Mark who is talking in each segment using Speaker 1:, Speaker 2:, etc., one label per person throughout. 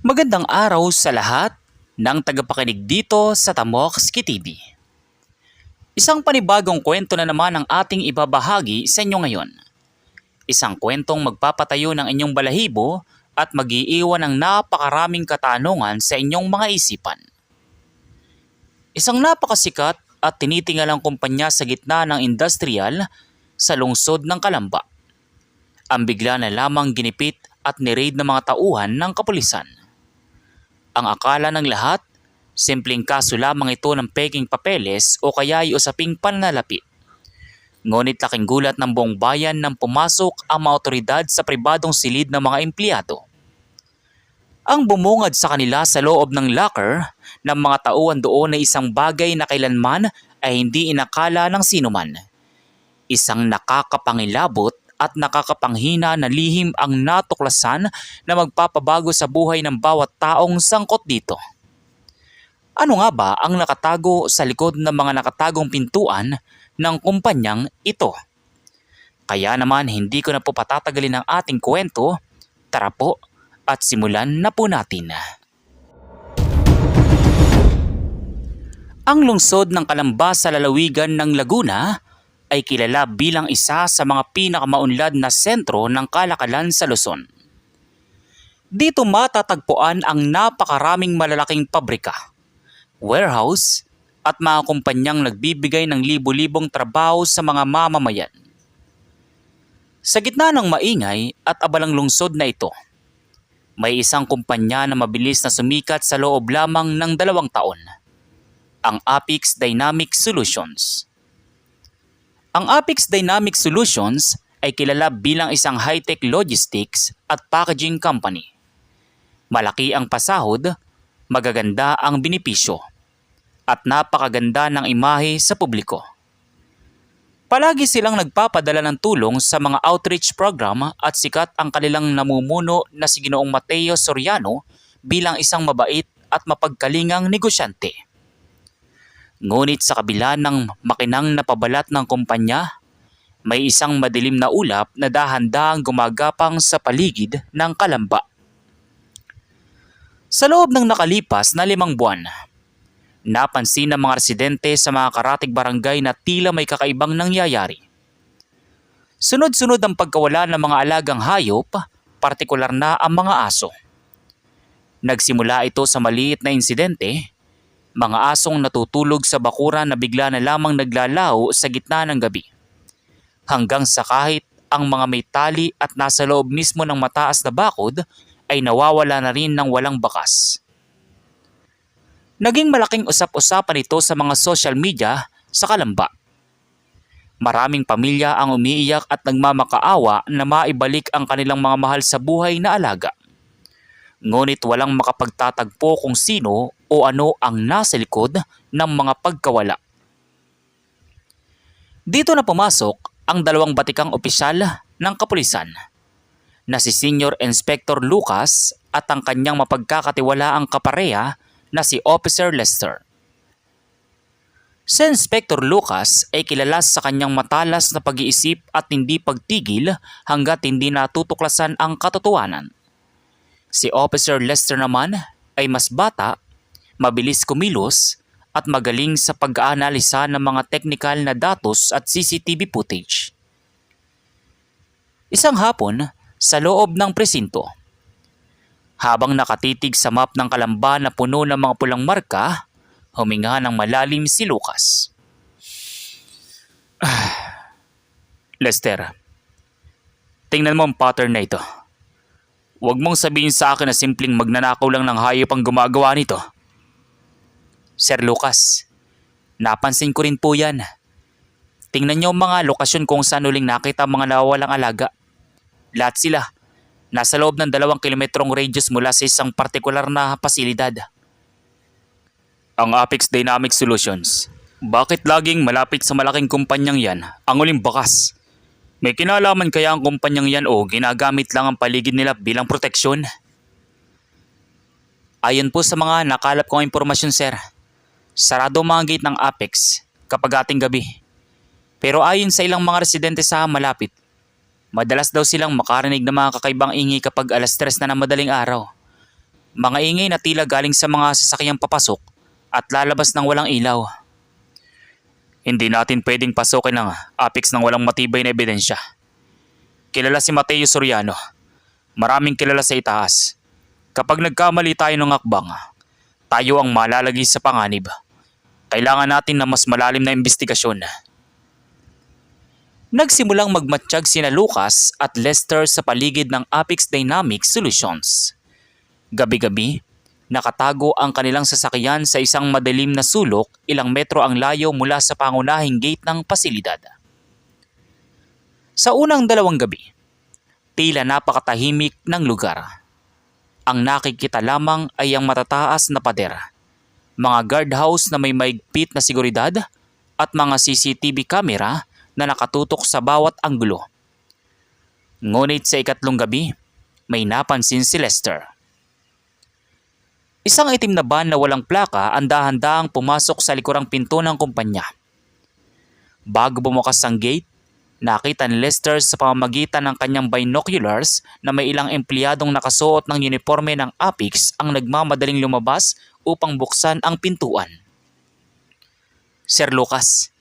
Speaker 1: Magandang araw sa lahat ng tagapakinig dito sa Tamokski TV. Isang panibagong kwento na naman ang ating ibabahagi sa inyo ngayon. Isang kwentong magpapatayo ng inyong balahibo at mag-iiwan ng napakaraming katanungan sa inyong mga isipan. Isang napakasikat at tinitingalang kumpanya sa gitna ng industrial sa lungsod ng Calamba. Ang bigla na lamang ginipit at niraid ng mga tauhan ng kapulisan. Ang akala ng lahat, simpleng kaso lamang ito ng peking papeles o kaya ay usaping pananalapi. Ngunit laking gulat ng buong bayan nang pumasok ang mga otoridad sa pribadong silid ng mga empleyado. Ang bumungad sa kanila sa loob ng locker ng mga tauhan doon ay isang bagay na kailanman ay hindi inakala ng sinuman. Isang nakakapangilabot at nakakapanghina na lihim ang natuklasan na magpapabago sa buhay ng bawat taong sangkot dito. Ano nga ba ang nakatago sa likod ng mga nakatagong pintuan ng kumpanyang ito? Kaya naman hindi ko na po patatagalin ang ating kwento. Tara po at simulan na po natin. Ang lungsod ng Calamba sa lalawigan ng Laguna ay kilala bilang isa sa mga pinakamaunlad na sentro ng kalakalan sa Luzon. Dito matatagpuan ang napakaraming malalaking pabrika, warehouse at mga kumpanyang nagbibigay ng libu-libong trabaho sa mga mamamayan. Sa gitna ng maingay at abalang lungsod na ito, may isang kumpanya na mabilis na sumikat sa loob lamang ng 2 taon, ang Apix Dynamic Solutions. Ang Apix Dynamic Solutions ay kilala bilang isang high-tech logistics at packaging company. Malaki ang pasahod, magaganda ang benepisyo, at napakaganda ng imahe sa publiko. Palagi silang nagpapadala ng tulong sa mga outreach program at sikat ang kanilang namumuno na si Ginoong Mateo Soriano bilang isang mabait at mapagkalingang negosyante. Ngunit sa kabila ng makinang napabalat ng kumpanya, may isang madilim na ulap na dahan-dahang gumagapang sa paligid ng Calamba. Sa loob ng nakalipas na 5 buwan, napansin ng mga residente sa mga karatig barangay na tila may kakaibang nangyayari. Sunod-sunod ang pagkawala ng mga alagang hayop, partikular na ang mga aso. Nagsimula ito sa maliit na insidente, mga asong natutulog sa bakuran na bigla na lamang naglalaho sa gitna ng gabi. Hanggang sa kahit ang mga may tali at nasa loob mismo ng mataas na bakod ay nawawala na rin ng walang bakas. Naging malaking usap-usapan ito sa mga social media sa Calamba. Maraming pamilya ang umiiyak at nagmamakaawa na maibalik ang kanilang mga mahal sa buhay na alaga. Ngunit walang makapagtatagpo kung sino o ano ang nasa likod ng mga pagkawala. Dito na pumasok ang 2 batikang opisyal ng kapulisan na si Senior Inspector Lucas at ang kanyang mapagkakatiwalaang kapareha na si Officer Lester. Si Inspector Lucas ay kilala sa kanyang matalas na pag-iisip at hindi pagtigil hanggat hindi natutuklasan ang katotohanan. Si Officer Lester naman ay mas bata, mabilis kumilos at magaling sa pag-aanalisa ng mga teknikal na datos at CCTV footage. Isang hapon sa loob ng presinto, habang nakatitig sa map ng Calamba na puno ng mga pulang marka, huminga ng malalim si Lucas. Lester, tingnan mo ang pattern na ito. Huwag mong sabihin sa akin na simpleng magnanakaw lang ng hayop ang gumagawa nito. Sir Lucas, napansin ko rin po yan. Tingnan niyo ang mga lokasyon kung saan uling nakita ang mga nawawalang alaga. Lahat sila, nasa loob ng 2 kilometrong radius mula sa isang partikular na pasilidad. Ang Apix Dynamic Solutions, bakit laging malapit sa malaking kumpanyang yan ang uling bakas? May kinalaman kaya ang kumpanyang yan o ginagamit lang ang paligid nila bilang proteksyon? Ayon po sa mga nakalap kong impormasyon, sir, sarado ang mga gate ng Apex kapag ating gabi. Pero ayon sa ilang mga residente sa malapit, madalas daw silang makarinig ng mga kakaibang ingay kapag 3:00 na ng madaling araw. Mga ingay na tila galing sa mga sasakyang papasok at lalabas ng walang ilaw. Hindi natin pwedeng pasukin ang Apex ng walang matibay na ebidensya. Kilala si Mateo Soriano. Maraming kilala sa itaas. Kapag nagkamali tayo ng akbang, tayo ang malalagay sa panganib. Kailangan natin na mas malalim na investigasyon. Nagsimulang magmatsyag sina Lucas at Lester sa paligid ng Apex Dynamic Solutions. Gabi-gabi, nakatago ang kanilang sasakyan sa isang madilim na sulok ilang metro ang layo mula sa pangunahing gate ng pasilidad. Sa unang 2 gabi, tila napakatahimik ng lugar. Ang nakikita lamang ay ang matataas na pader, mga guardhouse na may maigpit na seguridad at mga CCTV camera na nakatutok sa bawat anggulo. Ngunit sa 3 gabi, may napansin si Lester. Isang itim na van na walang plaka ang dahan-dahang pumasok sa likurang pinto ng kumpanya. Bago bumukas ang gate, nakita ni Lester sa pamamagitan ng kanyang binoculars na may ilang empleyadong nakasuot ng uniforme ng Apex ang nagmamadaling lumabas upang buksan ang pintuan. Sir Lucas,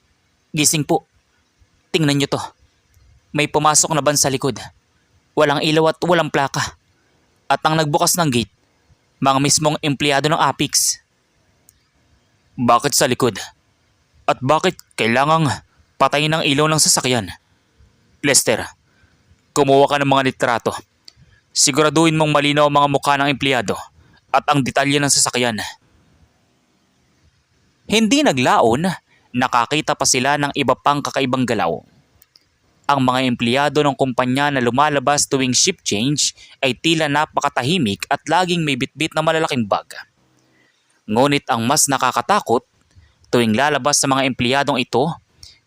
Speaker 1: gising po. Tingnan niyo to. May pumasok na van sa likod. Walang ilaw at walang plaka. At ang nagbukas ng gate, mga mismong empleyado ng Apex. Bakit sa likod? At bakit kailangang patayin ang ilaw ng sasakyan? Lester, kumuha ka ng mga litrato. Siguraduhin mong malinaw ang mga mukha ng empleyado at ang detalye ng sasakyan. Hindi naglaon, nakakita pa sila ng iba pang kakaibang galaw. Ang mga empleyado ng kumpanya na lumalabas tuwing shift change ay tila napakatahimik at laging may bitbit na malalaking bag. Ngunit ang mas nakakatakot, tuwing lalabas sa mga empleyadong ito,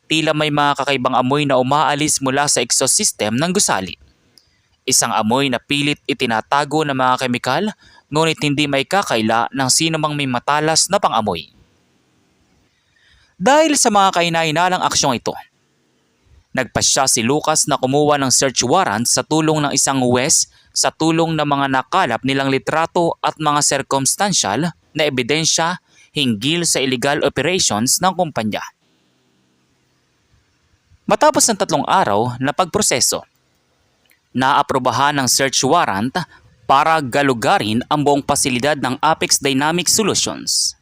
Speaker 1: tila may mga kakaibang amoy na umaalis mula sa exhaust system ng gusali. Isang amoy na pilit itinatago ng mga kemikal, ngunit hindi may kakaila ng sino mang may matalas na pangamoy. Dahil sa mga kahinahinalang aksyong ito, nagpasya si Lucas na kumuha ng search warrant sa tulong ng isang huwes sa tulong ng mga nakalap nilang litrato at mga circumstantial na ebidensya hinggil sa illegal operations ng kumpanya. Matapos ng 3 araw na pagproseso, naaprubahan ng search warrant para galugarin ang buong pasilidad ng Apex Dynamic Solutions.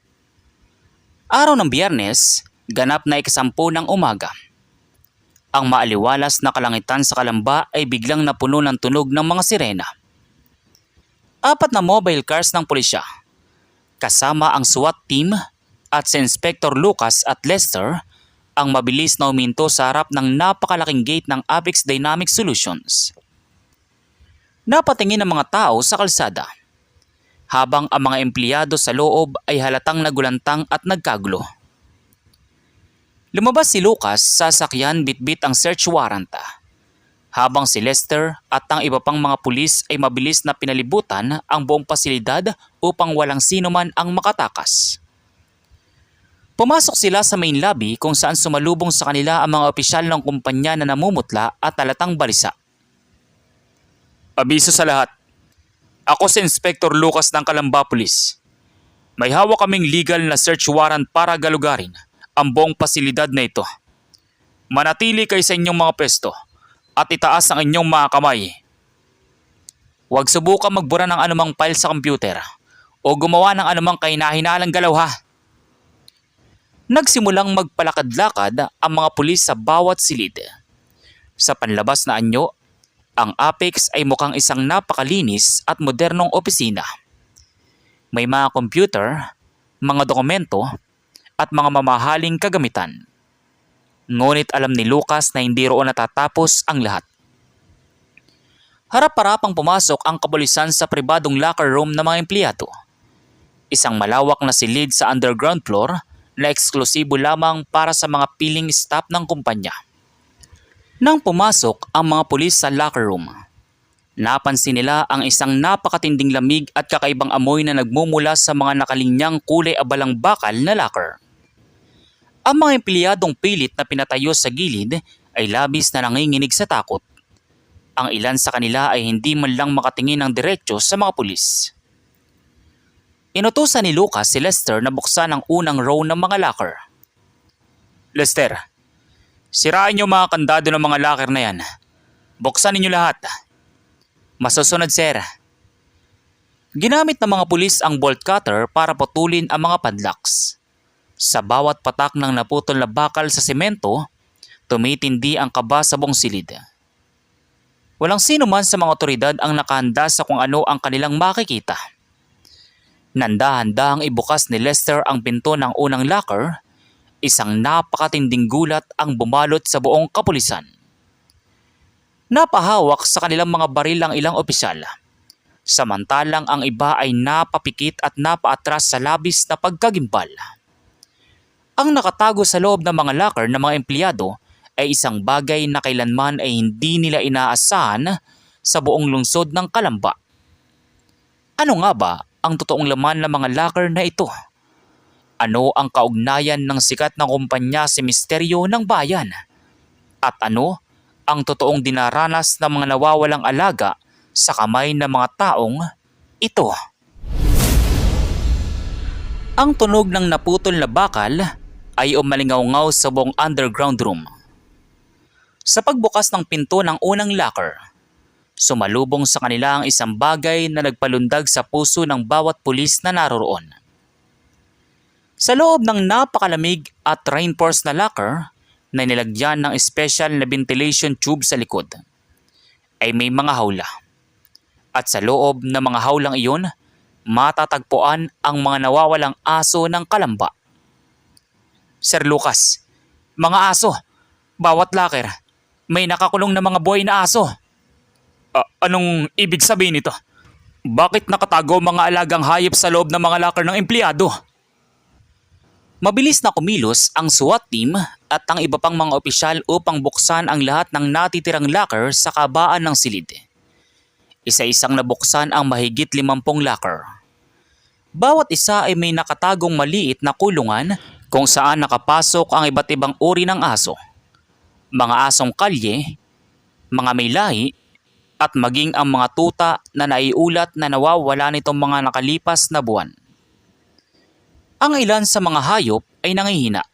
Speaker 1: Araw ng Biyernes, ganap na 10:00 ng umaga. Ang maaliwalas na kalangitan sa Kalamba ay biglang napuno ng tunog ng mga sirena. 4 na mobile cars ng pulisya, kasama ang SWAT team at si Inspector Lucas at Lester, ang mabilis na uminto sa harap ng napakalaking gate ng Apex Dynamic Solutions. Napatingin ang mga tao sa kalsada, habang ang mga empleyado sa loob ay halatang nagulantang at nagkagulo. Lumabas si Lucas sa sasakyan bitbit ang search warrant, habang si Lester at ang iba pang mga pulis ay mabilis na pinalibutan ang buong pasilidad upang walang sino man ang makatakas. Pumasok sila sa main lobby kung saan sumalubong sa kanila ang mga opisyal ng kumpanya na namumutla at halatang balisa. Abiso sa lahat. Ako si Inspector Lucas ng Kalamba Police. May hawak kaming legal na search warrant para galugarin ang buong pasilidad na ito. Manatili kayo sa inyong mga pwesto at itaas ang inyong mga kamay. Huwag subukan magbura ng anumang file sa computer o gumawa ng anumang kahinahinalang galaw ha. Nagsimulang magpalakad-lakad ang mga pulis sa bawat silid. Sa panlabas na anyo, ang Apex ay mukhang isang napakalinis at modernong opisina. May mga computer, mga dokumento, at mga mamahaling kagamitan. Ngunit alam ni Lucas na hindi roon natatapos ang lahat. Harap-harapang pumasok ang kapulisan sa pribadong locker room ng mga empleyado. Isang malawak na silid sa underground floor na eksklusibo lamang para sa mga piling staff ng kumpanya. Nang pumasok ang mga pulis sa locker room, napansin nila ang isang napakatinding lamig at kakaibang amoy na nagmumula sa mga nakalinyang kulay abalang bakal na locker. Ang mga empleyadong pilit na pinatayo sa gilid ay labis na nanginginig sa takot. Ang ilan sa kanila ay hindi man lang makatingin ng diretso sa mga pulis. Inutusan ni Lucas si Lester na buksan ang unang row ng mga locker. Lester, sirain niyo mga kandado ng mga locker na yan. Buksan ninyo lahat. Masusunod, sir. Ginamit ng mga pulis ang bolt cutter para putulin ang mga padlocks. Sa bawat patak ng naputol na bakal sa semento, tumitindi ang kaba sa buong silid. Walang sino man sa mga otoridad ang nakahanda sa kung ano ang kanilang makikita. Nanda-handang ibukas ni Lester ang pinto ng unang locker, isang napakatinding gulat ang bumalot sa buong kapulisan. Napahawak sa kanilang mga baril ang ilang opisyal, samantalang ang iba ay napapikit at napaatras sa labis na pagkagimbal. Ang nakatago sa loob ng mga locker ng mga empleyado ay isang bagay na kailanman ay hindi nila inaasahan sa buong lungsod ng Kalamba. Ano nga ba ang totoong laman ng mga locker na ito? Ano ang kaugnayan ng sikat na kumpanya si Misteryo ng Bayan? At ano ang totoong dinaranas ng mga nawawalang alaga sa kamay ng mga taong ito? Ang tunog ng naputol na bakal ay umalingaw-ngaw sa buong underground room. Sa pagbukas ng pinto ng unang locker, sumalubong sa kanila ang isang bagay na nagpalundag sa puso ng bawat pulis na naroroon. Sa loob ng napakalamig at reinforced na locker na nilagyan ng special na ventilation tube sa likod, ay may mga hawla. At sa loob ng mga hawlang iyon, matatagpuan ang mga nawawalang aso ng Kalamba. Sir Lucas, mga aso, bawat locker, may nakakulong na mga buhay na aso. Anong ibig sabihin nito? Bakit nakatago mga alagang hayop sa loob ng mga locker ng empleyado? Mabilis na kumilos ang SWAT team at ang iba pang mga opisyal upang buksan ang lahat ng natitirang locker sa kabaan ng silid. Isa-isang nabuksan ang mahigit 50 locker. Bawat isa ay may nakatagong maliit na kulungan kung saan nakapasok ang iba't ibang uri ng aso. Mga asong kalye, mga may lahi, at maging ang mga tuta na naiulat na nawawala nitong mga nakalipas na buwan. Ang ilan sa mga hayop ay nangihina,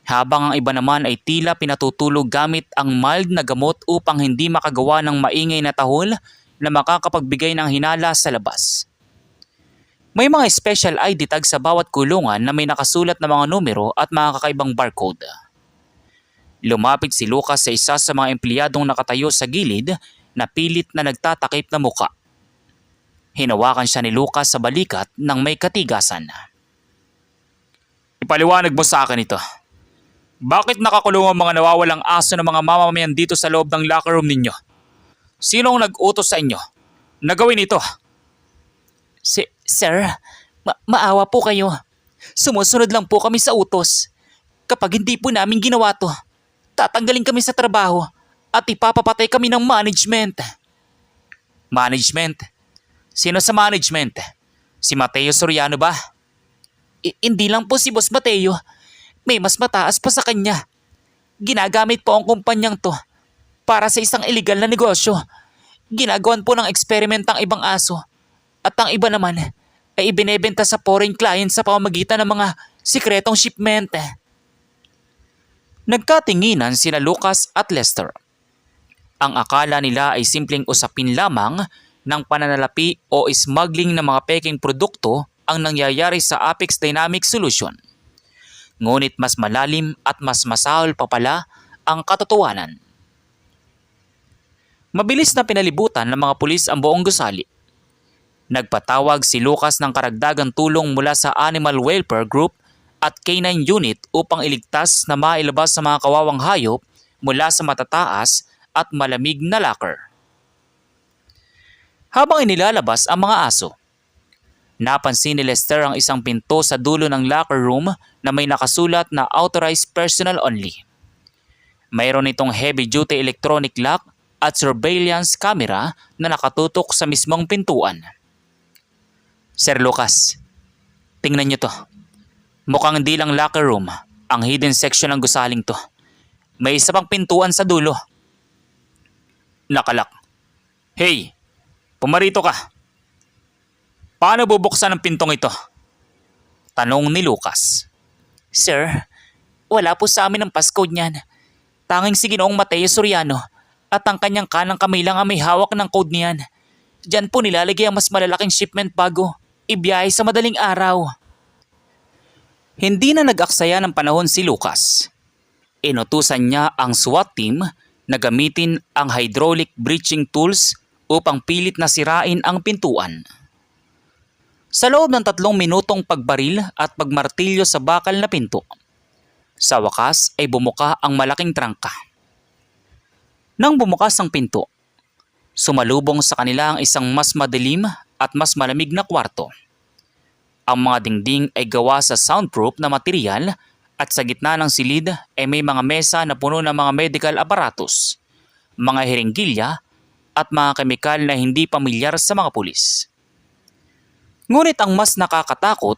Speaker 1: habang ang iba naman ay tila pinatutulog gamit ang mild na gamot upang hindi makagawa ng maingay na tahol na makakapagbigay ng hinala sa labas. May mga special ID tag sa bawat kulungan na may nakasulat na mga numero at mga kakaibang barcode. Lumapit si Lucas sa isa sa mga empleyadong nakatayo sa gilid na pilit na nagtatakip na muka. Hinawakan siya ni Lucas sa balikat ng may katigasan. Ipaliwanag mo sa akin ito. Bakit nakakulong ang mga nawawalang aso ng mga mamamayan dito sa loob ng locker room ninyo? Sino ang nag-utos sa inyo na gawin ito? Sir, maawa po kayo. Sumusunod lang po kami sa utos. Kapag hindi po namin ginawa to, tatanggalin kami sa trabaho at ipapapatay kami ng management. Management? Sino sa management? Si Mateo Soriano ba? Hindi lang po si Boss Mateo. May mas mataas pa sa kanya. Ginagamit po ang kumpanyang to para sa isang illegal na negosyo. Ginagawan po ng experiment ang ibang aso. At ang iba naman ay ibinebenta sa foreign clients sa pamamagitan ng mga sikretong shipment. Nagkatinginan sina Lucas at Lester. Ang akala nila ay simpleng usapin lamang ng pananalapi o smuggling ng mga peking produkto ang nangyayari sa Apex Dynamic Solution. Ngunit mas malalim at mas masahol pa pala ang katotohanan. Mabilis na pinalibutan ng mga pulis ang buong gusali. Nagpatawag si Lucas ng karagdagang tulong mula sa Animal Welfare Group at K9 Unit upang iligtas na mailabas sa mga kawawang hayop mula sa matataas at malamig na locker. Habang inilalabas ang mga aso, napansin ni Lester ang isang pinto sa dulo ng locker room na may nakasulat na authorized personnel only. Mayroon itong heavy-duty electronic lock at surveillance camera na nakatutok sa mismong pintuan. Sir Lucas, tingnan niyo to. Mukhang hindi lang locker room ang hidden section ng gusaling to. May isa pang pintuan sa dulo. Nakalak. Hey, pumarito ka. Paano bubuksan ang pintong ito? Tanong ni Lucas. Sir, wala po sa amin ang passcode niyan. Tanging si Ginoong Mateo Soriano at ang kanyang kanang kamay lang ang may hawak ng code niyan. Diyan po nilalagay ang mas malalaking shipment bago ibiyahe sa madaling araw. Hindi na nag-aksaya ng panahon si Lucas. Inutusan niya ang SWAT team na gamitin ang hydraulic breaching tools upang pilit na sirain ang pintuan. Sa loob ng 3 minutong pagbaril at pagmartilyo sa bakal na pinto, sa wakas ay bumuka ang malaking trangka. Nang bumukas ang pinto, sumalubong sa kanila ang isang mas madilim at mas malamig na kwarto. Ang mga dingding ay gawa sa soundproof na material at sa gitna ng silid ay may mga mesa na puno ng mga medical apparatus, mga hiringgilya at mga kemikal na hindi pamilyar sa mga pulis. Ngunit ang mas nakakatakot,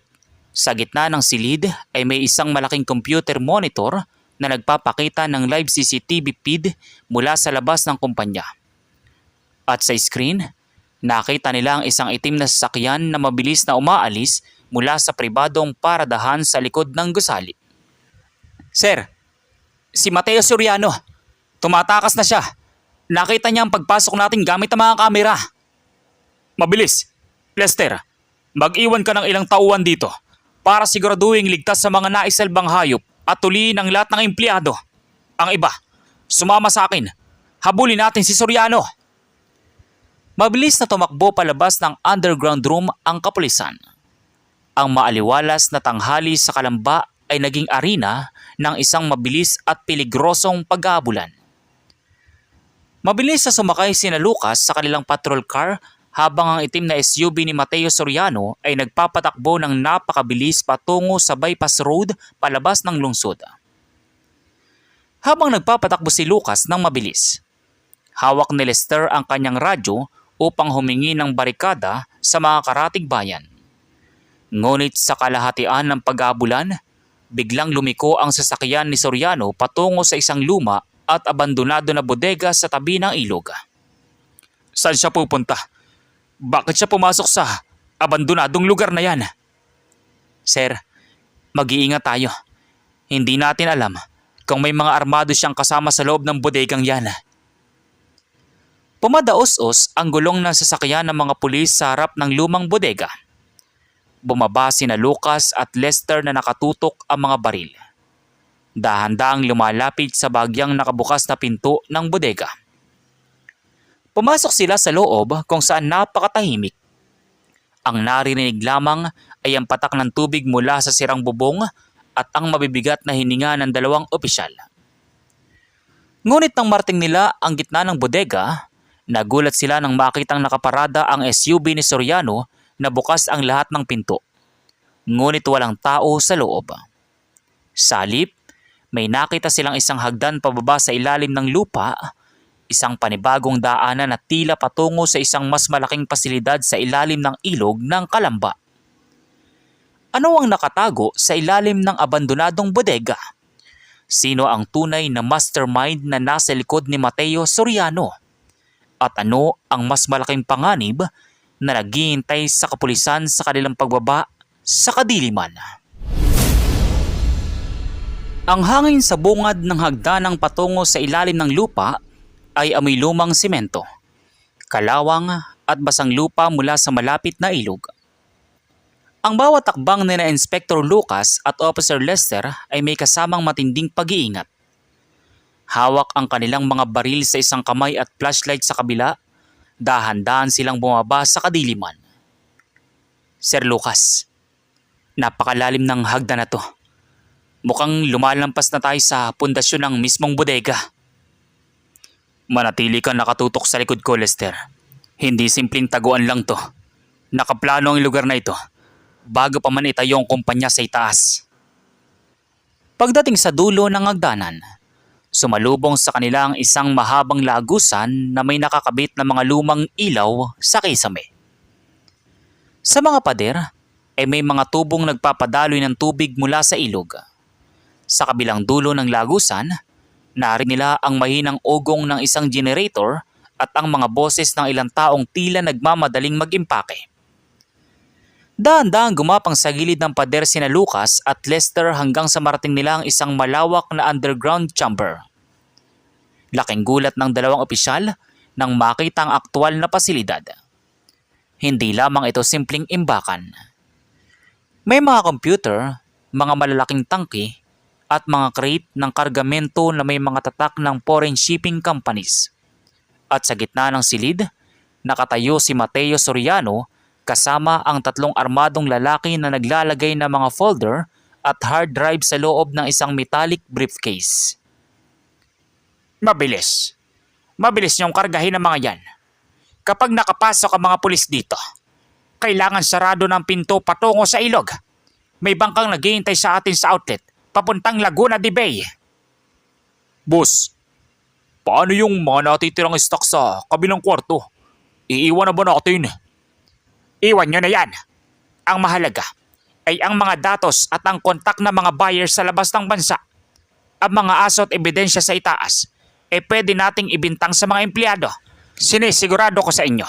Speaker 1: sa gitna ng silid ay may isang malaking computer monitor na nagpapakita ng live CCTV feed mula sa labas ng kumpanya. At sa screen, nakita nila ang isang itim na sasakyan na mabilis na umaalis mula sa pribadong paradahan sa likod ng gusali. Sir, si Mateo Soriano, tumatakas na siya. Nakita niya ang pagpasok natin gamit ang mga kamera. Mabilis, Lester, mag-iwan ka ng ilang tauhan dito para siguraduhin ligtas sa mga naisalbang hayop at tuliin ang lahat ng empleyado. Ang iba, sumama sa akin. Habulin natin si Soriano. Mabilis na tumakbo palabas ng underground room ang kapulisan. Ang maaliwalas na tanghali sa Kalamba ay naging arena ng isang mabilis at peligrosong pag-aabulan. Mabilis na sumakay sina Lucas sa kanilang patrol car habang ang itim na SUV ni Mateo Soriano ay nagpapatakbo ng napakabilis patungo sa bypass road palabas ng lungsod. Habang nagpapatakbo si Lucas ng mabilis, hawak ni Lester ang kanyang radyo upang humingi ng barikada sa mga karatig bayan. Ngunit sa kalahatian ng pag-aabulan, biglang lumiko ang sasakyan ni Soriano patungo sa isang luma at abandonado na bodega sa tabi ng ilog. Saan siya pupunta? Bakit siya pumasok sa abandonadong lugar na yan? Sir, mag-iingat tayo. Hindi natin alam kung may mga armado siyang kasama sa loob ng bodegang yan. Pumadaos-os ang gulong ng sasakyan ng mga pulis sa harap ng lumang bodega. Bumaba sina Lucas at Lester na nakatutok ang mga baril. Dahan-dahang lumalapit sa bagyang nakabukas na pinto ng bodega. Pumasok sila sa loob kung saan napakatahimik. Ang narinig lamang ay ang patak ng tubig mula sa sirang bubong at ang mabibigat na hininga ng 2 opisyal. Ngunit nang marting nila ang gitna ng bodega, nagulat sila nang makitang nakaparada ang SUV ni Soriano na bukas ang lahat ng pinto. Ngunit walang tao sa loob. Sa halip, may nakita silang isang hagdan pababa sa ilalim ng lupa, isang panibagong daanan na tila patungo sa isang mas malaking pasilidad sa ilalim ng ilog ng Kalamba. Ano ang nakatago sa ilalim ng abandonadong bodega? Sino ang tunay na mastermind na nasa likod ni Mateo Soriano? At ano ang mas malaking panganib na naghihintay sa kapulisan sa kanilang pagbaba sa kadiliman? Ang hangin sa bungad ng hagdanang patungo sa ilalim ng lupa ay amoy lumang simento, kalawang at basang lupa mula sa malapit na ilog. Ang bawat takbang ni na Inspector Lucas at Officer Lester ay may kasamang matinding pag-iingat. Hawak ang kanilang mga baril sa isang kamay at flashlight sa kabila, dahan-dahan silang bumaba sa kadiliman. Sir Lucas, napakalalim ng hagdan na to. Mukhang lumalampas na tayo sa pundasyon ng mismong bodega. Manatili kang nakatutok sa likod ko, Lester. Hindi simpleng taguan lang to. Nakaplano ang lugar na ito bago pa man itayo ang kumpanya sa itaas. Pagdating sa dulo ng hagdanan, sumalubong sa kanila ang isang mahabang lagusan na may nakakabit na mga lumang ilaw sa kisame. Sa mga pader ay may mga tubong nagpapadaloy ng tubig mula sa ilog. Sa kabilang dulo ng lagusan, narinig nila ang mahinang ugong ng isang generator at ang mga boses ng ilang taong tila nagmamadaling mag-impake. Dahan-dahan gumapang sa gilid ng pader sina Lucas at Lester hanggang sa marating nila ang isang malawak na underground chamber. Laking gulat ng dalawang opisyal nang makita ang aktwal na pasilidad. Hindi lamang ito simpleng imbakan. May mga computer, mga malalaking tangke, at mga crate ng kargamento na may mga tatak ng foreign shipping companies. At sa gitna ng silid, nakatayo si Mateo Soriano kasama ang tatlong armadong lalaki na naglalagay ng mga folder at hard drive sa loob ng isang metallic briefcase. Mabilis. Mabilis niyong kargahin ang mga yan. Kapag nakapasok ang mga pulis dito, kailangan sarado ng pinto patungo sa ilog. May bangkang naghihintay sa atin sa outlet, papuntang Laguna de Bay. Boss, paano yung mga natitirang stock sa kabilang kwarto? Iiwan na ba natin? Iwan nyo na yan. Ang mahalaga ay ang mga datos at ang kontak ng mga buyers sa labas ng bansa. Ang mga aso at ebidensya sa itaas pwede nating ibintang sa mga empleyado. Sinisigurado ko sa inyo,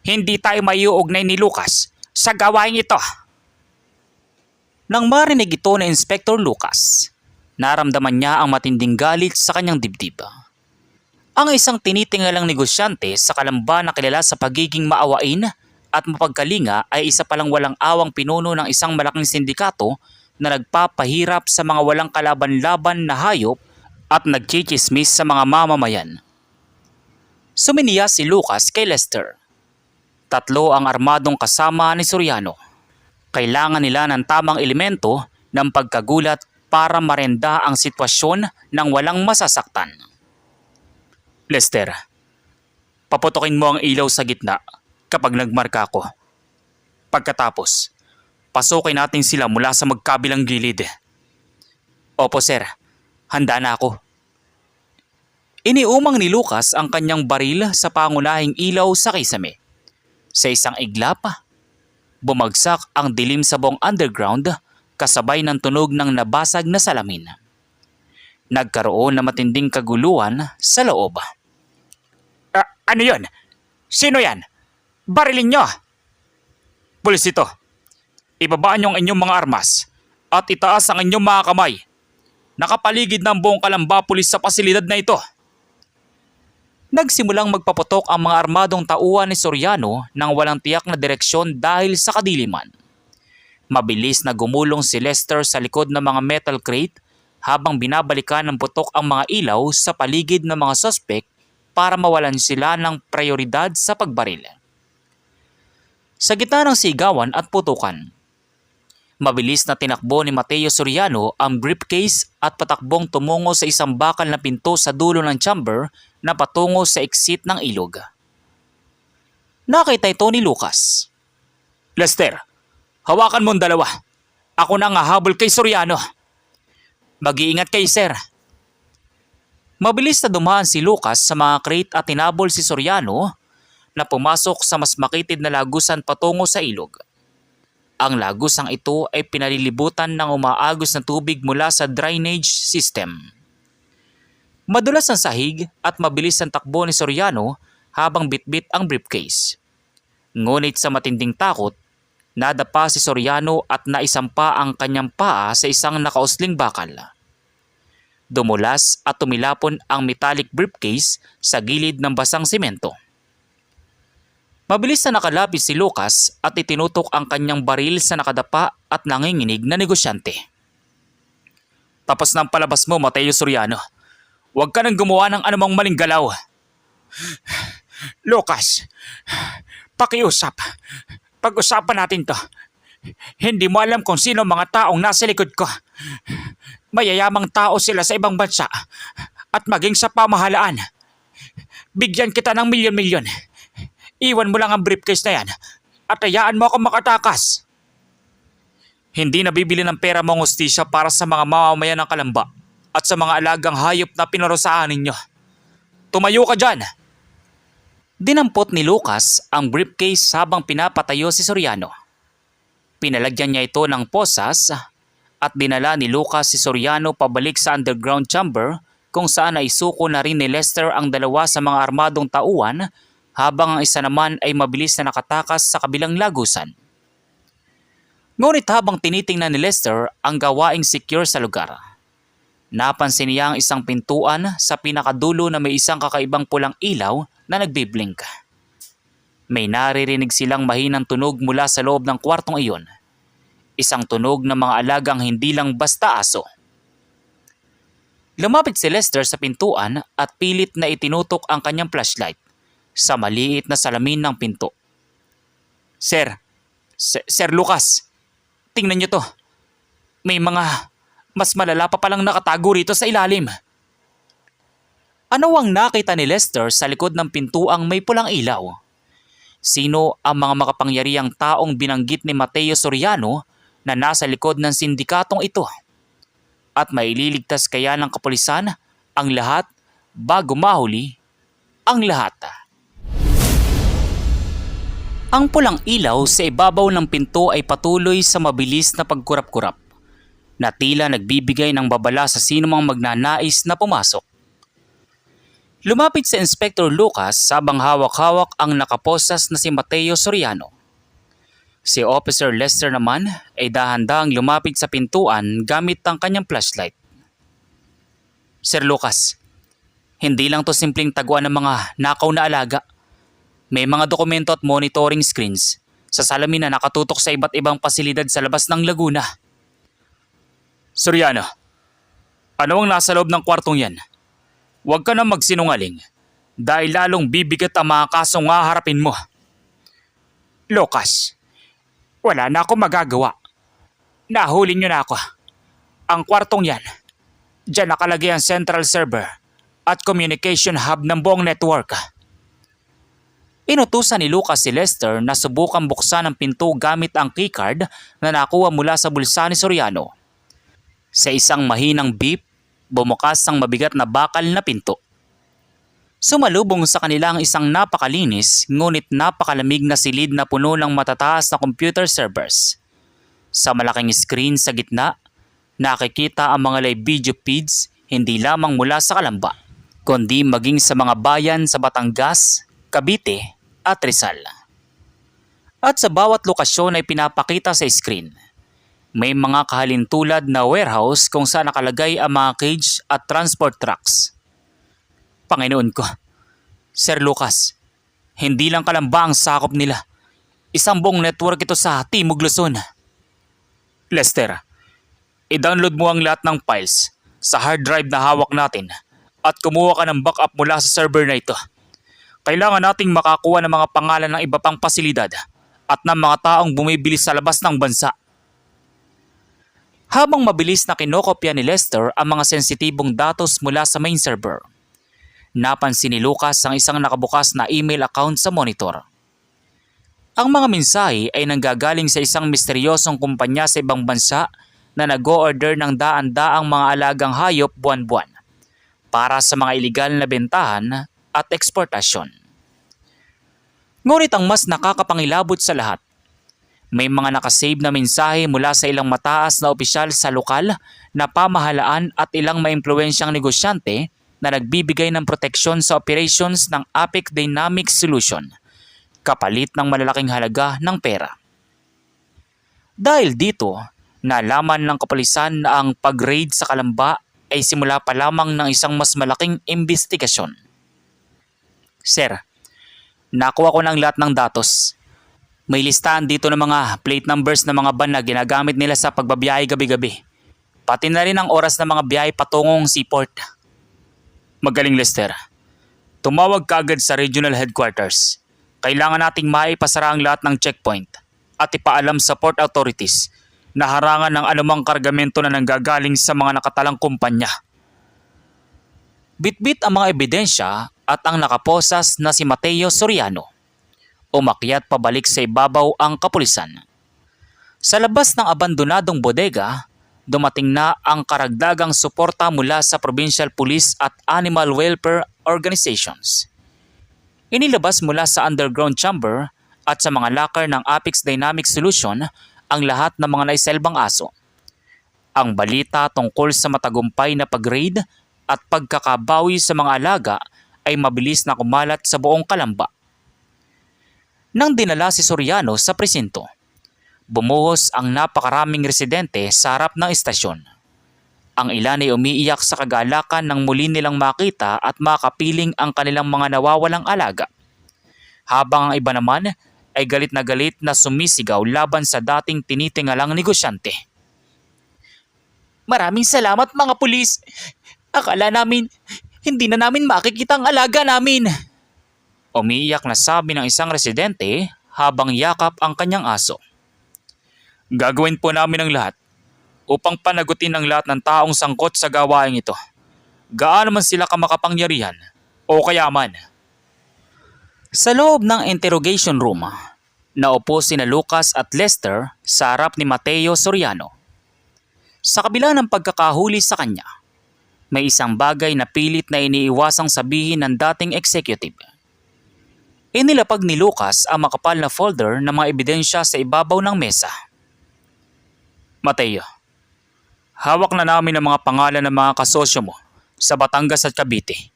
Speaker 1: hindi tayo maiuugnay ni Lucas sa gawain ito. Nang marinig ito ni Inspector Lucas, naramdaman niya ang matinding galit sa kanyang dibdib. Ang isang tinitingalang negosyante sa Kalamba na kilala sa pagiging maawain at mapagkalinga ay isa palang walang awang pinuno ng isang malaking sindikato na nagpapahirap sa mga walang kalaban-laban na hayop at nagchichismis sa mga mamamayan. Suminiya si Lucas kay Lester. Tatlo ang armadong kasama ni Soriano. Kailangan nila ng tamang elemento ng pagkagulat para marenda ang sitwasyon ng walang masasaktan. Lester, paputokin mo ang ilaw sa gitna kapag nagmarka ako. Pagkatapos, pasukin natin sila mula sa magkabilang gilid. Opo sir, handa na ako. Iniumang ni Lucas ang kanyang baril sa pangunahing ilaw sa kisame. Sa isang iglap, bumagsak ang dilim sa buong underground kasabay ng tunog ng nabasag na salamin. Nagkaroon na matinding kaguluhan sa loob. Ano yon? Sino yan? Barilin nyo! Pulis ito, ibabaan nyo ang inyong mga armas at itaas ang inyong mga kamay. Nakapaligid ng buong Kalamba pulis sa pasilidad na ito. Nagsimulang magpaputok ang mga armadong tauhan ni Soriano nang walang tiyak na direksyon dahil sa kadiliman. Mabilis na gumulong si Lester sa likod ng mga metal crate habang binabalikan ng putok ang mga ilaw sa paligid ng mga suspect para mawalan sila ng prioridad sa pagbaril. Sa gitna ng sigawan at putukan, mabilis na tinakbo ni Mateo Soriano ang briefcase at patakbong tumungo sa isang bakal na pinto sa dulo ng chamber na patungo sa exit ng ilog. Nakita ito ni Lucas. Lester, hawakan mo ang dalawa. Ako na ang hahabol kay Soriano. Mag-iingat kayo, sir. Mabilis na dumaan si Lucas sa mga crate at tinabol si Soriano na pumasok sa mas makitid na lagusan patungo sa ilog. Ang lagusang ito ay pinalilibutan ng umaagos na tubig mula sa drainage system. Madulas ang sahig at mabilis ang takbo ni Soriano habang bitbit ang briefcase. Ngunit sa matinding takot, nadapa si Soriano at naisampa ang kanyang paa sa isang nakausling bakal. Dumulas at tumilapon ang metallic briefcase sa gilid ng basang simento. Mabilis na nakalapit si Lucas at itinutok ang kanyang baril sa nakadapa at nanginginig na negosyante. Tapos na ang palabas mo, Mateo Soriano. Huwag ka nang gumawa ng anumang maling galaw. Lucas, pakiusap. Pag-usapan natin to. Hindi mo alam kung sino mga taong nasa likod ko. Mayayamang tao sila sa ibang bansa at maging sa pamahalaan. Bigyan kita ng milyon-milyon. Iwan mo lang ang briefcase na yan at hayaan mo ako makatakas. Hindi nabibili ng pera mo ang hustisya para sa mga mamamayan ng Kalamba at sa mga alagang hayop na pinarusahan ninyo. Tumayo ka dyan! Dinampot ni Lucas ang briefcase habang pinapatayo si Soriano. Pinalagyan niya ito ng posas at dinala ni Lucas si Soriano pabalik sa underground chamber kung saan ay suko na rin ni Lester ang dalawa sa mga armadong tauhan habang ang isa naman ay mabilis na nakatakas sa kabilang lagusan. Ngunit habang tinitingnan ni Lester ang gawaing secure sa lugar, napansin niya ang isang pintuan sa pinakadulo na may isang kakaibang pulang ilaw na nagbiblink. May naririnig silang mahinang tunog mula sa loob ng kwartong iyon. Isang tunog ng mga alagang hindi lang basta aso. Lumapit si Lester sa pintuan at pilit na itinutok ang kanyang flashlight sa maliit na salamin ng pinto. Sir Lucas, tingnan niyo to. May mga mas malala pa palang nakatago rito sa ilalim. Ano ang nakita ni Lester sa likod ng pintuang may pulang ilaw? Sino ang mga makapangyarihang taong binanggit ni Mateo Soriano na nasa likod ng sindikatong ito? At maililigtas kaya ng kapulisan ang lahat bago mahuli ang lahat? Ang pulang ilaw sa ibabaw ng pinto ay patuloy sa mabilis na pagkurap-kurap na tila nagbibigay ng babala sa sinumang magnanais na pumasok. Lumapit si Inspector Lucas habang hawak-hawak ang nakaposas na si Mateo Soriano. Si Officer Lester naman ay dahan-dahang lumapit sa pintuan gamit ang kanyang flashlight. Sir Lucas, hindi lang to simpleng taguan ng mga nakaw na alaga. May mga dokumento at monitoring screens sa salamin na nakatutok sa iba't ibang pasilidad sa labas ng Laguna. Soriano, ano ang nasa loob ng kwartong yan? Huwag ka na magsinungaling dahil lalong bibigat ang mga kasong haharapin mo. Lucas, wala na ako magagawa. Nahuli niyo na ako. Ang kwartong yan, diyan nakalagay ang central server at communication hub ng buong network. Inutusan ni Lucas si Lester na subukang buksan ang pinto gamit ang keycard na nakuha mula sa bulsa ni Soriano. Sa isang mahinang beep, bumukas ang mabigat na bakal na pinto. Sumalubong sa kanila ang isang napakalinis ngunit napakalamig na silid na puno ng matataas na computer servers. Sa malaking screen sa gitna, nakikita ang mga live video feeds hindi lamang mula sa Calamba, kundi maging sa mga bayan sa Batangas, Cavite at Rizal. At sa bawat lokasyon ay pinapakita sa screen. May mga kahalintulad na warehouse kung saan nakalagay ang mga cage at transport trucks. Panginoon ko, Sir Lucas, hindi lang Calamba ang sakop nila. Isang buong network ito sa Timog Luzon. Lester, i-download mo ang lahat ng files sa hard drive na hawak natin at kumuha ka ng backup mula sa server na ito. Kailangan nating makakuha ng mga pangalan ng iba pang pasilidad at ng mga taong bumibili sa labas ng bansa. Habang mabilis na kinokopya ni Lester ang mga sensitibong datos mula sa main server, napansin ni Lucas ang isang nakabukas na email account sa monitor. Ang mga mensahe ay nanggagaling sa isang misteryosong kumpanya sa ibang bansa na nag-o-order ng daan-daang mga alagang hayop buwan-buwan para sa mga iligal na bentahan at eksportasyon. Ngunit ang mas nakakapangilabot sa lahat, may mga nakasave na mensahe mula sa ilang mataas na opisyal sa lokal na pamahalaan at ilang maimpluwensyang negosyante na nagbibigay ng proteksyon sa operations ng Apex Dynamics Solution kapalit ng malalaking halaga ng pera. Dahil dito, nalaman ng kapulisan na ang pag-raid sa Calamba ay simula pa lamang ng isang mas malaking investigasyon. Sir, nakuha ko ng lahat ng datos. May listahan dito ng mga plate numbers ng mga van na ginagamit nila sa pagbabiyahe gabi-gabi. Pati na rin ang oras ng mga biyahe patungong seaport. Magaling, Lester. Tumawag ka agad sa regional headquarters. Kailangan nating maipasara ang lahat ng checkpoint at ipaalam sa port authorities na harangan ng anumang kargamento na nanggagaling sa mga nakatalang kumpanya. Bitbit ang mga ebidensya at ang nakaposas na si Mateo Soriano. Umakyat pabalik sa ibabaw ang kapulisan. Sa labas ng abandonadong bodega, dumating na ang karagdagang suporta mula sa Provincial Police at Animal Welfare Organizations. Inilabas mula sa underground chamber at sa mga locker ng Apex Dynamics Solution ang lahat ng mga naiselbang aso. Ang balita tungkol sa matagumpay na pag-raid at pagkakabawi sa mga alaga ay mabilis na kumalat sa buong Calamba. Nang dinala si Soriano sa presinto, bumuhos ang napakaraming residente sa harap ng istasyon. Ang ilan ay umiiyak sa kagalakan nang muli nilang makita at makapiling ang kanilang mga nawawalang alaga. Habang ang iba naman ay galit na sumisigaw laban sa dating tinitingalang negosyante. Maraming salamat mga pulis. Akala namin hindi na namin makikita ang alaga namin. Umiiyak na sabi ng isang residente habang yakap ang kanyang aso. Gagawin po namin ang lahat upang panagutin ang lahat ng taong sangkot sa gawaing ito. Gaano man sila kamakapangyarihan o kayaman. Sa loob ng interrogation room, naupo sina Lucas at Lester sa harap ni Mateo Soriano. Sa kabila ng pagkakahuli sa kanya, may isang bagay na pilit na iniiwasang sabihin ng dating executive. Inilapag ni Lucas ang makapal na folder ng mga ebidensya sa ibabaw ng mesa. Mateo, hawak na namin ang mga pangalan ng mga kasosyo mo sa Batangas at Cavite.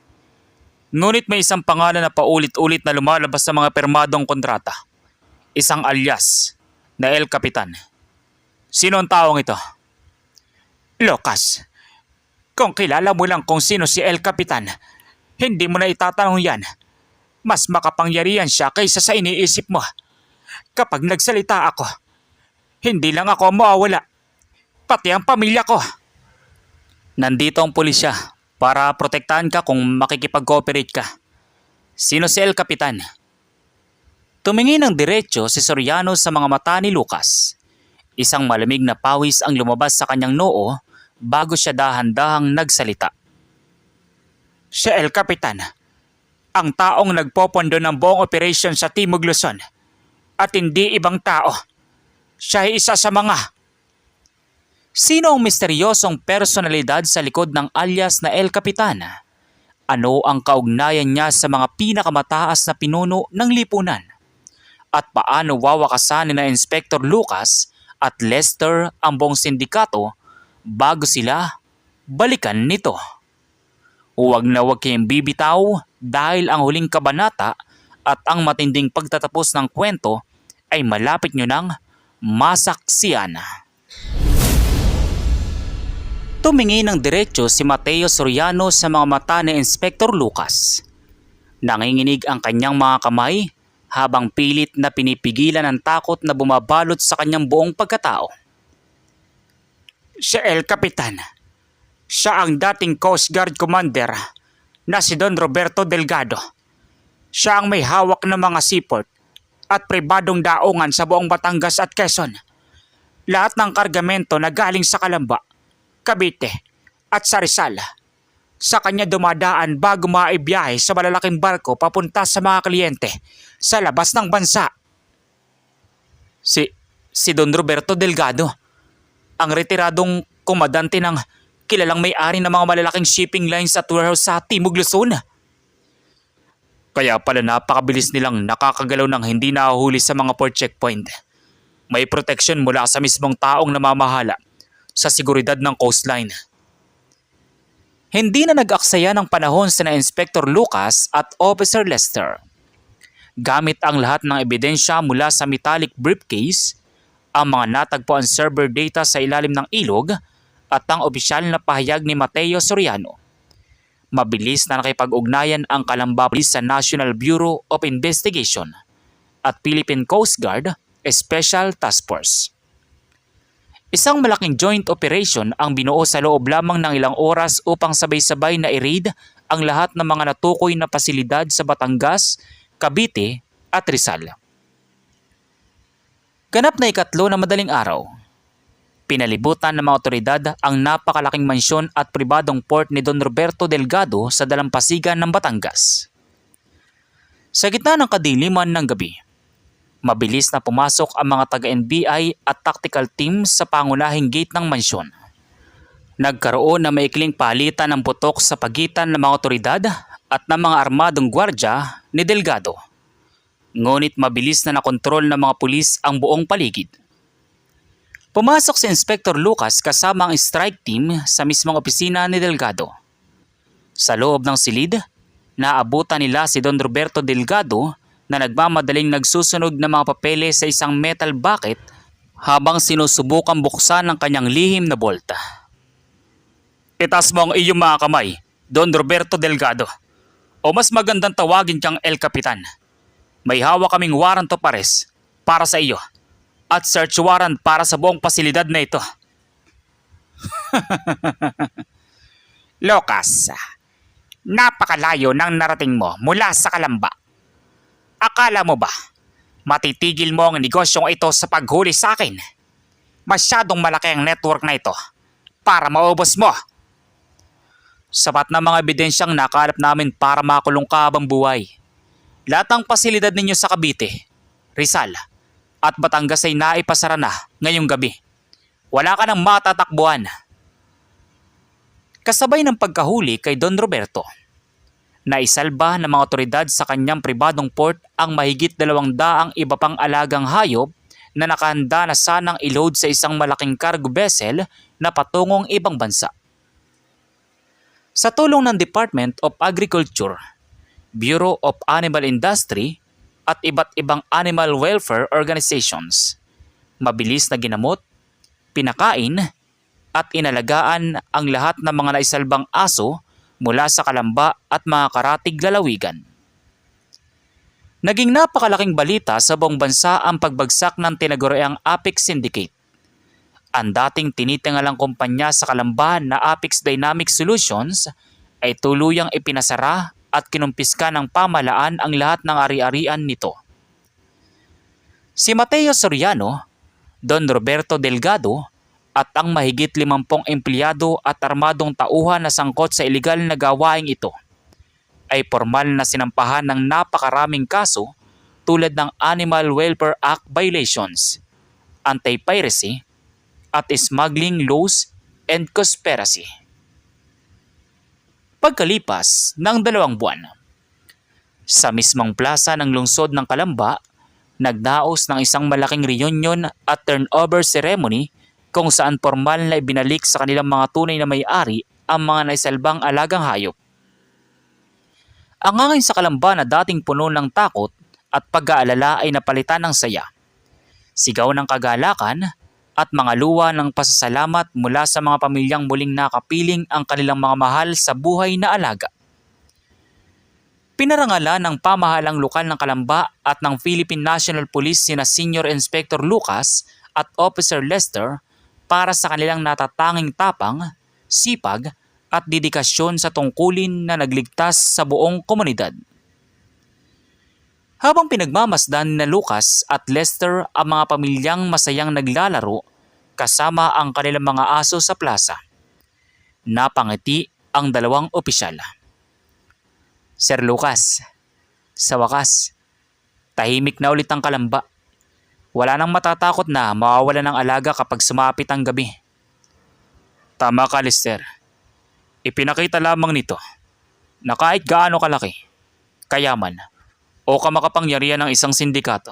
Speaker 1: Ngunit may isang pangalan na paulit-ulit na lumalabas sa mga permadong kontrata. Isang alias na El Capitan. Sino ang taong ito? Lucas, kung kilala mo lang kung sino si El Capitan, hindi mo na itatanong yan. Mas makapangyarihan siya kaysa sa iniisip mo. Kapag nagsalita ako, hindi lang ako mawawala, pati ang pamilya ko. Nandito ang pulisya para protektahan ka kung makikipag-cooperate ka. Sino si El Capitan? Tumingin ng diretso si Soriano sa mga mata ni Lucas. Isang malamig na pawis ang lumabas sa kanyang noo bago siya dahan-dahang nagsalita. Si El Capitan, ang taong nagpopondo ng buong operasyon sa Timog Luzon at hindi ibang tao. Siya ay isa sa mga... Sino ang misteryosong personalidad sa likod ng alias na El Capitan? Ano ang kaugnayan niya sa mga pinakamataas na pinuno ng lipunan? At paano wawakasan ni na Inspector Lucas at Lester ang buong sindikato bago sila balikan nito? Huwag na huwag kayong bibitaw dahil ang huling kabanata at ang matinding pagtatapos ng kwento ay malapit nyo ng masaksiyan. Tumingin ng diretso si Mateo Soriano sa mga mata ni Inspector Lucas. Nanginginig ang kanyang mga kamay habang pilit na pinipigilan ang takot na bumabalot sa kanyang buong pagkatao. Si El Capitan, siya ang dating Coast Guard Commander na si Don Roberto Delgado. Siya ang may hawak ng mga seaport at pribadong daungan sa buong Batangas at Quezon. Lahat ng kargamento na galing sa Calamba, Cavite at sa Rizal, sa kanya dumadaan bago maibiyahe sa malalaking barko papunta sa mga kliyente sa labas ng bansa. Si Don Roberto Delgado, ang retiradong komandante ng kilalang may-ari ng mga malalaking shipping lines at warehouse sa Timog Luzon. Kaya pala napakabilis nilang nakakagalaw ng hindi nahuhuli sa mga port checkpoint. May proteksyon mula sa mismong taong namamahala sa seguridad ng coastline. Hindi na nag-aksaya ng panahon sina Inspector Lucas at Officer Lester. Gamit ang lahat ng ebidensya mula sa metallic briefcase, ang mga natagpuan server data sa ilalim ng ilog at ang opisyal na pahayag ni Mateo Soriano. Mabilis na nakipag-ugnayan ang Calamba Police sa National Bureau of Investigation at Philippine Coast Guard Special Task Force. Isang malaking joint operation ang binuo sa loob lamang ng ilang oras upang sabay-sabay na i-raid ang lahat ng mga natukoy na pasilidad sa Batangas, Cavite at Rizal. Ganap na ikatlo na madaling araw. Pinalibutan ng mga otoridad ang napakalaking mansyon at pribadong port ni Don Roberto Delgado sa dalampasigan ng Batangas. Sa gitna ng kadiliman ng gabi, mabilis na pumasok ang mga taga-NBI at tactical team sa pangunahing gate ng mansyon. Nagkaroon ng maikling palitan ng putok sa pagitan ng mga otoridad at ng mga armadong gwardya ni Delgado. Ngunit mabilis na nakontrol ng mga pulis ang buong paligid. Pumasok si Inspector Lucas kasama ang strike team sa mismong opisina ni Delgado. Sa loob ng silid, naabutan nila si Don Roberto Delgado na nagmamadaling nagsusunog ng mga papeles sa isang metal bucket habang sinusubukang buksan ng kanyang lihim na bolta. Itas mo ang iyong mga kamay, Don Roberto Delgado. O mas magandang tawagin kang El Capitan. May hawak kaming warrant of arrest para sa iyo at search warrant para sa buong pasilidad na ito. Lucas, napakalayo ng narating mo mula sa Kalamba. Akala mo ba matitigil mo ang negosyong ito sa paghuli sa akin? Masyadong malaki ang network na ito para maubos mo. Sapat na mga ebidensyang nakalap namin para makulong ka habang buhay. Lahat ng pasilidad ninyo sa Cavite, Rizal at Batangas ay naipasara na ngayong gabi. Wala ka nang matatakbuhan. Kasabay ng pagkahuli kay Don Roberto, naisalba ng mga otoridad sa kanyang pribadong port ang mahigit 200 iba pang alagang hayop na nakahanda na sanang i-load sa isang malaking cargo vessel na patungong ibang bansa. Sa tulong ng Department of Agriculture, Bureau of Animal Industry at iba't ibang animal welfare organizations, mabilis na ginamot, pinakain at inalagaan ang lahat ng mga naisalbang aso mula sa Kalamba at mga karatig lalawigan. Naging napakalaking balita sa buong bansa ang pagbagsak ng tinaguriang Apex Syndicate. Ang dating tinitingalang kumpanya sa Kalamba na Apex Dynamic Solutions ay tuluyang ipinasara at kinumpiska ng pamahalaan ang lahat ng ari-arian nito. Si Mateo Soriano, Don Roberto Delgado at ang mahigit 50 empleyado at armadong tauhan na sangkot sa ilegal na gawaing ito ay formal na sinampahan ng napakaraming kaso tulad ng Animal Welfare Act violations, anti-piracy, at smuggling laws and conspiracy. Pagkalipas ng 2 buwan, sa mismong plaza ng lungsod ng Kalamba, nagdaos ng isang malaking reunion at turnover ceremony kung saan formal na ibinalik sa kanilang mga tunay na may-ari ang mga naisalbang alagang hayop. Ang hangin sa Kalamba na dating puno ng takot at pag-aalala ay napalitan ng saya, sigaw ng kagalakan at mga luwa ng pasasalamat mula sa mga pamilyang muling nakapiling ang kanilang mga mahal sa buhay na alaga. Pinarangalan ng pamahalang lokal ng Kalamba at ng Philippine National Police sina Senior Inspector Lucas at Officer Lester para sa kanilang natatanging tapang, sipag at dedikasyon sa tungkulin na nagligtas sa buong komunidad. Habang pinagmamasdan na Lucas at Lester ang mga pamilyang masayang naglalaro kasama ang kanilang mga aso sa plaza, napangiti ang 2 opisyal. Sir Lucas, sa wakas, tahimik na ulit ang Kalamba. Wala nang matatakot na mawawala ng alaga kapag sumapit ang gabi. Tama ka, Lester. Ipinakita lamang nito na kahit gaano kalaki, kayaman, o kamakapangyarihan ng isang sindikato,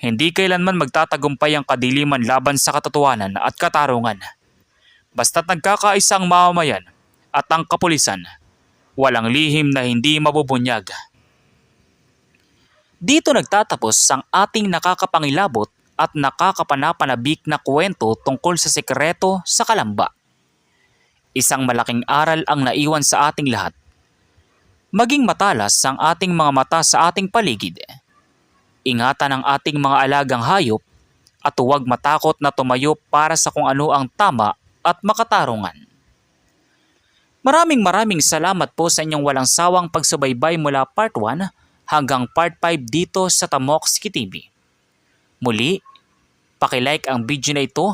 Speaker 1: hindi kailanman magtatagumpay ang kadiliman laban sa katotohanan at katarungan. Basta't nagkakaisa ang mamamayan at ang kapulisan, walang lihim na hindi mabubunyag. Dito nagtatapos ang ating nakakapangilabot at nakakapanapanabik na kwento tungkol sa sekreto sa Kalamba. Isang malaking aral ang naiwan sa ating lahat. Maging matalas ang ating mga mata sa ating paligid. Ingatan ang ating mga alagang hayop at huwag matakot na tumayo para sa kung ano ang tama at makatarungan. Maraming salamat po sa inyong walang sawang pagsubaybay mula part 1 hanggang part 5 dito sa Tamoxki TV. Muli, pakilike ang video na ito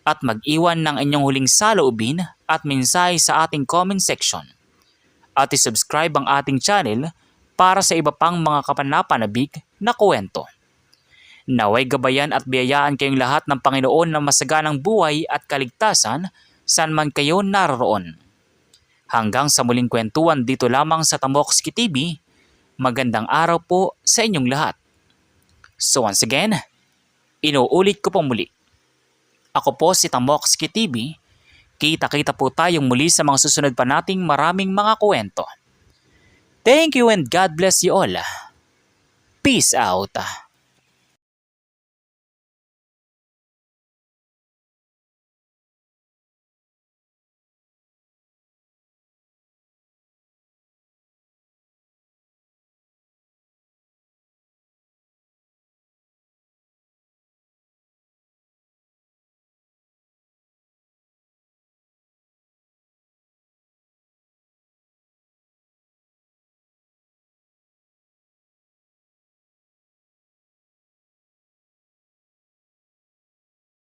Speaker 1: at mag-iwan ng inyong huling saloobin at mensahe sa ating comment section. At i-subscribe ang ating channel para sa iba pang mga kapanapanabik na kwento. Naway gabayan at biyayaan kayong lahat ng Panginoon ng masaganang buhay at kaligtasan saan man kayo naroon. Hanggang sa muling kwentuhan dito lamang sa Tamoxki TV, magandang araw po sa inyong lahat. So once again, inuulit ko po muli. Ako po si Tamoxki TV. Kita-kita po tayong muli sa mga susunod pa nating maraming mga kwento. Thank you and God bless you all. Peace out.